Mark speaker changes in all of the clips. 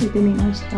Speaker 1: 入れてみました。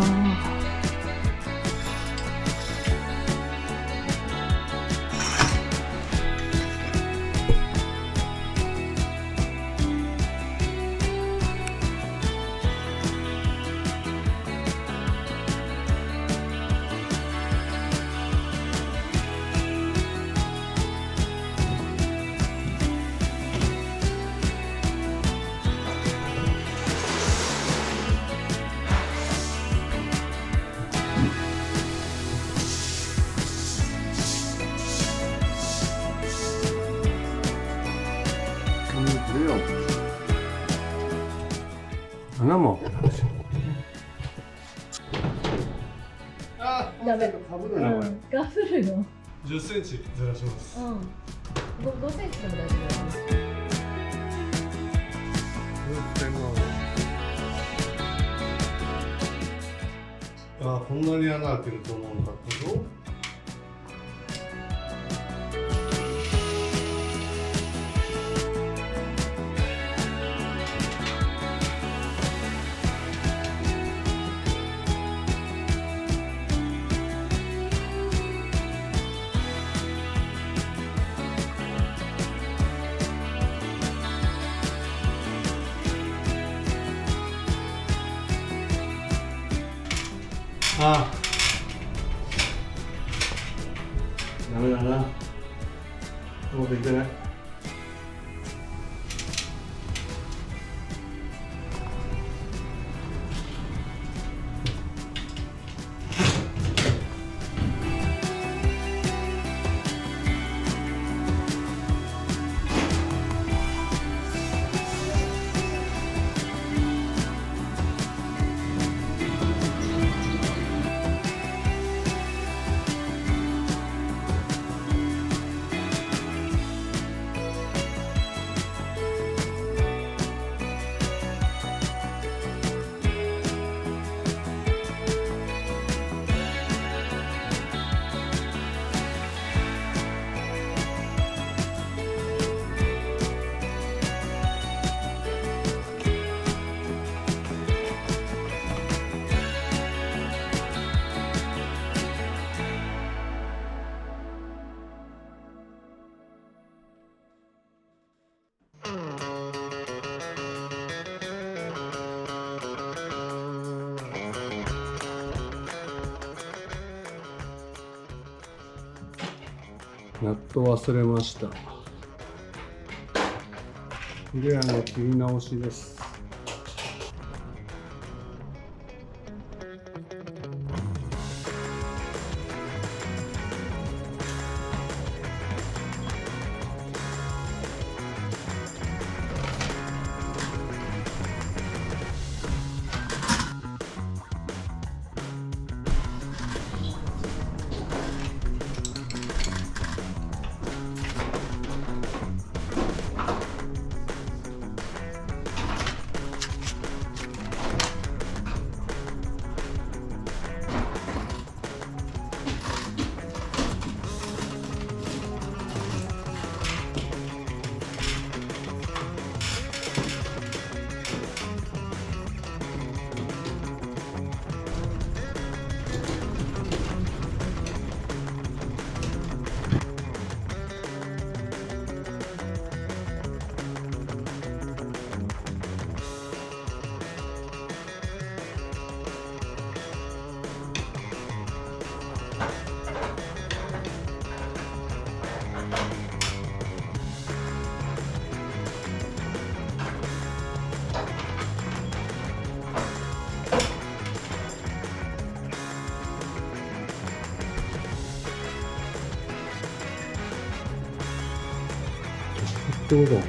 Speaker 2: 穴も
Speaker 1: ダメ。
Speaker 2: かぶるなこれ。
Speaker 1: ガフルの。
Speaker 2: 10センチずらします。
Speaker 1: 5センチでも大丈夫です。
Speaker 2: あ、こんなに穴開けると思うのかったぞ。ああ、ダメだな。うまくいかない。ナット忘れました。で、切り直しです。どうだろう。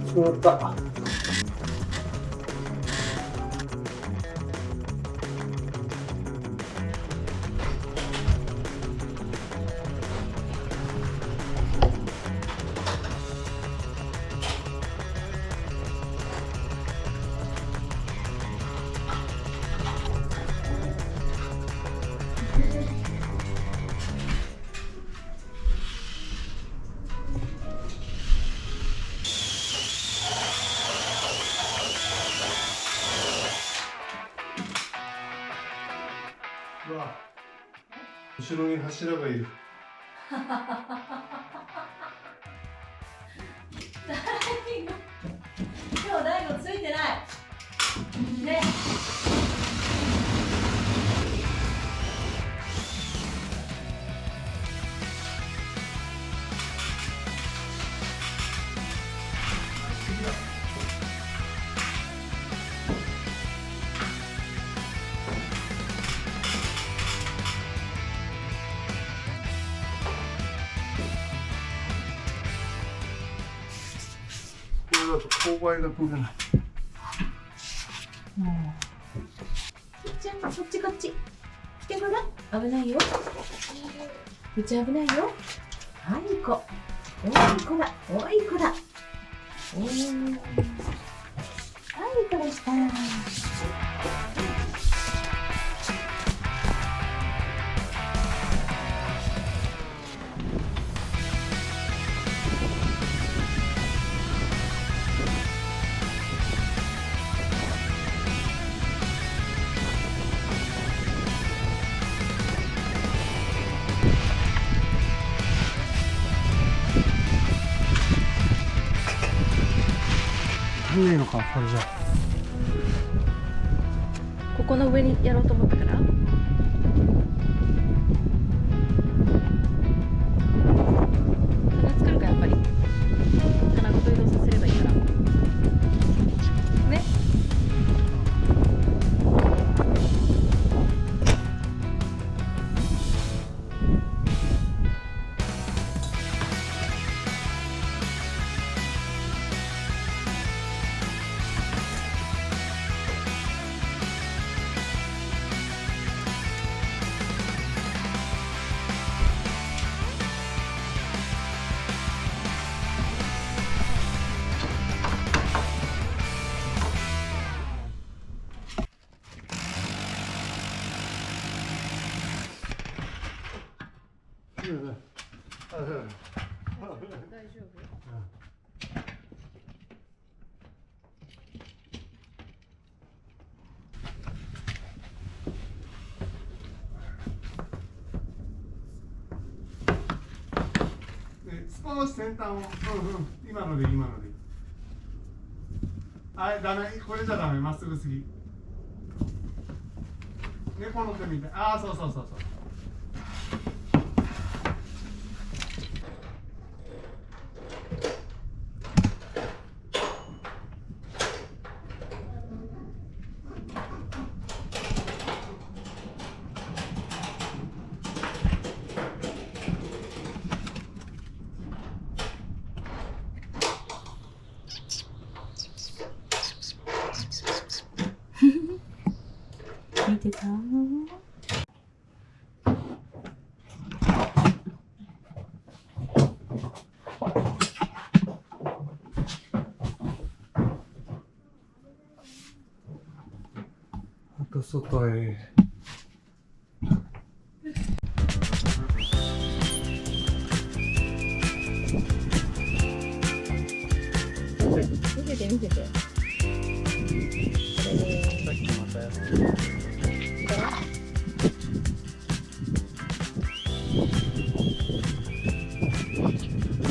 Speaker 2: しまった。後ろに柱がいる。
Speaker 1: 今日大悟ついてないね。
Speaker 2: これだと勾配が取れない。
Speaker 1: じゃあこっちこっち来てごらん。危ないよ。うち危ないよ。はい子、おい子だ、おい子だ。おー、はい子でした。
Speaker 2: 足んねえのか、これじゃ。
Speaker 1: ここの上にやろうと思ったから。棚作るかやっぱり。棚ごと移動させればいいから。ね。大丈夫。
Speaker 2: 少し先端を、今のでいい、今のでいい。あれ、ダメ、これじゃダメ、まっすぐすぎ。猫の手みたい。ああ、そうそうそうそう。
Speaker 1: 見てた？
Speaker 2: あと外へ。
Speaker 1: 見せて見せて。これで
Speaker 2: さっきまたやった。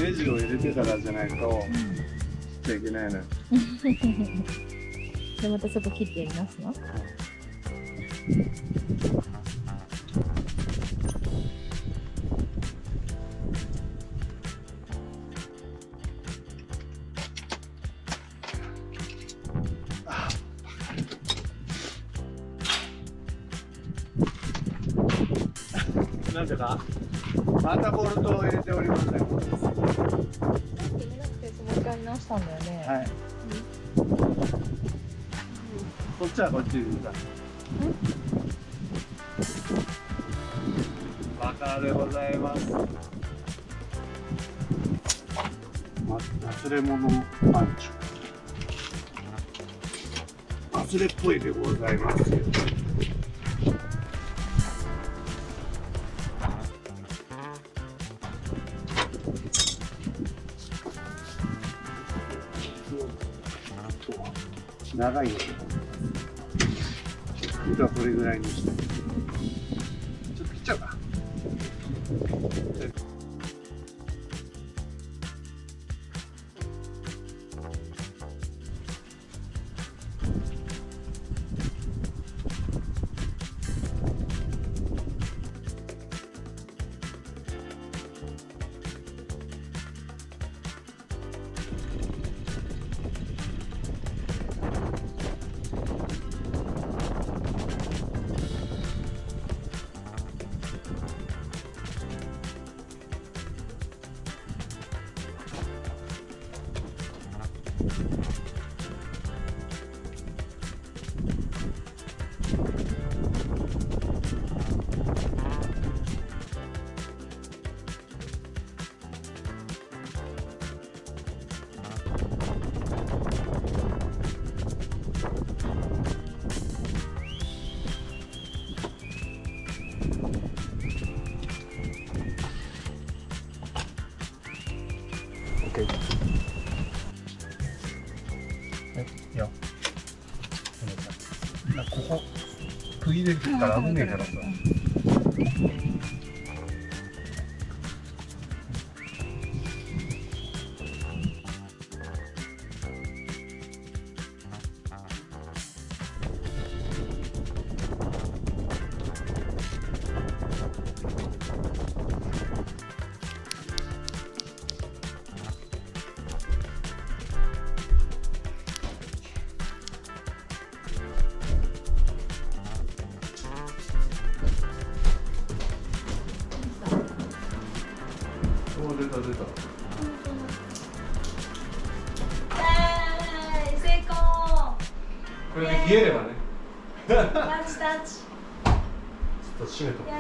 Speaker 2: ネジを入れてからじゃないと、しちゃいけないのよ。
Speaker 1: でまたそこ切ってやりますの？
Speaker 2: なんでかまたボルトを入れておりますね。
Speaker 1: 決めなくてもう一回直したんだよね。
Speaker 2: はい。こっちはこっちでさ。バカでございます。忘れ物パンチ。忘れっぽいでございますよ。長いよ。糸はこれぐらいにして。ちょっと切っちゃうか。OK。いや。ここ、区切れたら危ねえからさ。出た出た。
Speaker 1: 成功。
Speaker 2: これで消えればね。
Speaker 1: タッチタッチ。
Speaker 2: ちょっと閉めとこ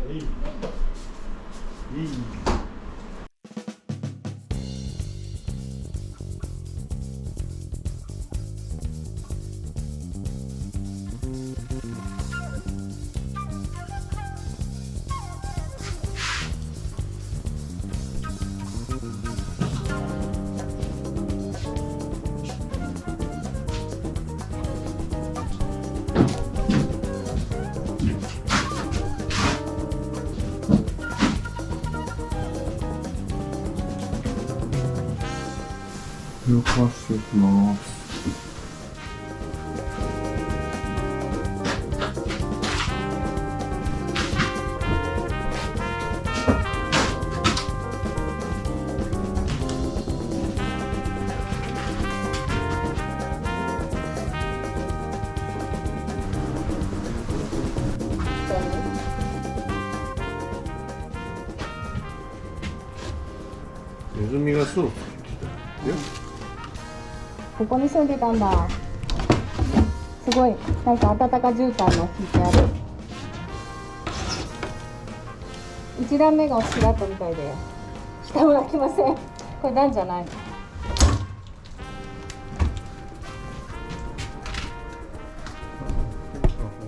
Speaker 2: う。いい。いい。動かしていきます。ネズミが巣を作ってたよ。
Speaker 3: ここに住んでたんだ。すごい、なんか暖か絨毯の引いてある。一段目がお好きだったみたいで。下は来ません。これなんじゃないの。
Speaker 2: こ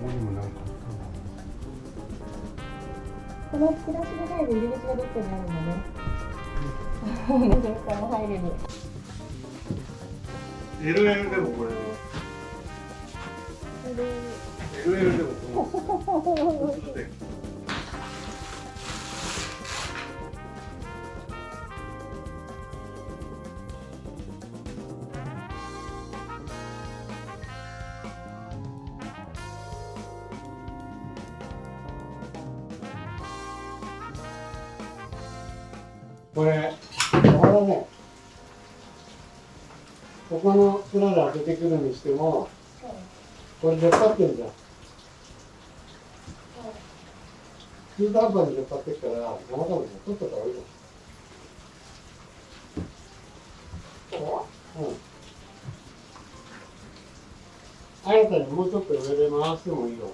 Speaker 2: こにもなんか
Speaker 3: この引き出しに入る入り口がどっかにあるんだね。この入るに。
Speaker 2: LL でもこれ LL でもこのこれお花ね、他の蔵で開けてくるにしても、これ出っ張ってるじゃん。中途半端に出っ張ってるから、生卵取っとった方がいいかも。あやたにもうちょっと上で回してもいいよ。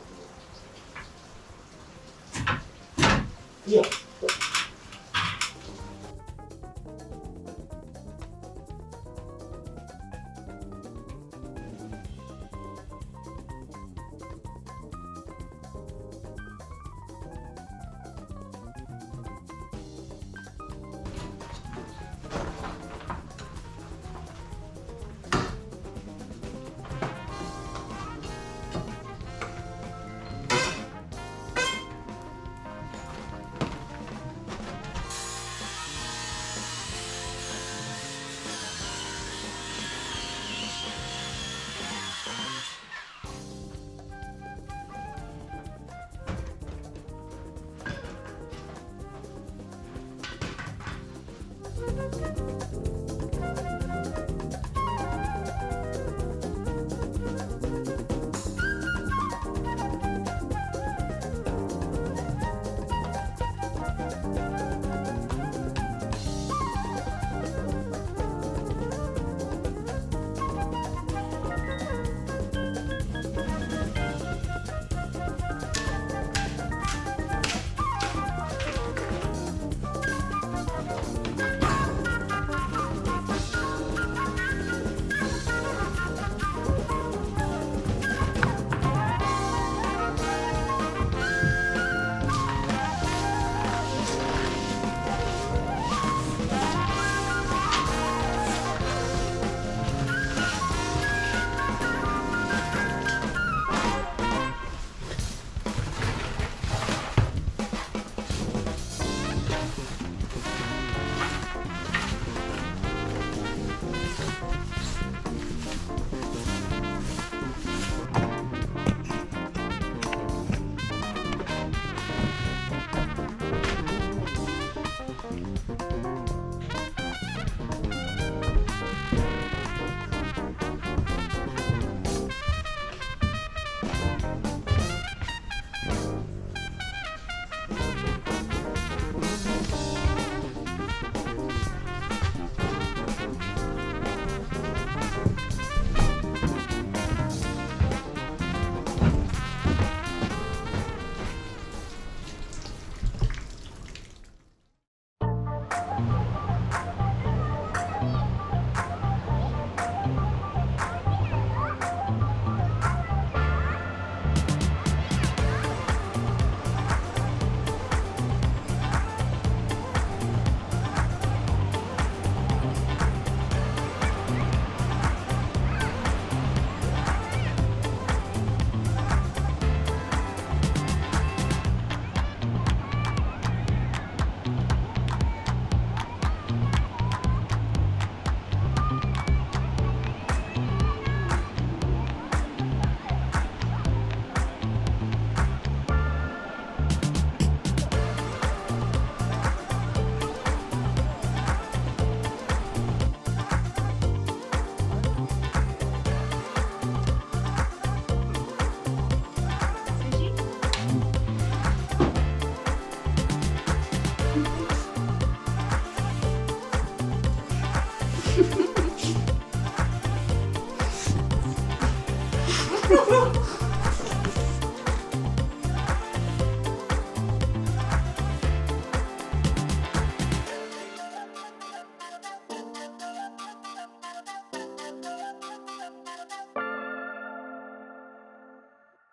Speaker 2: いいよ。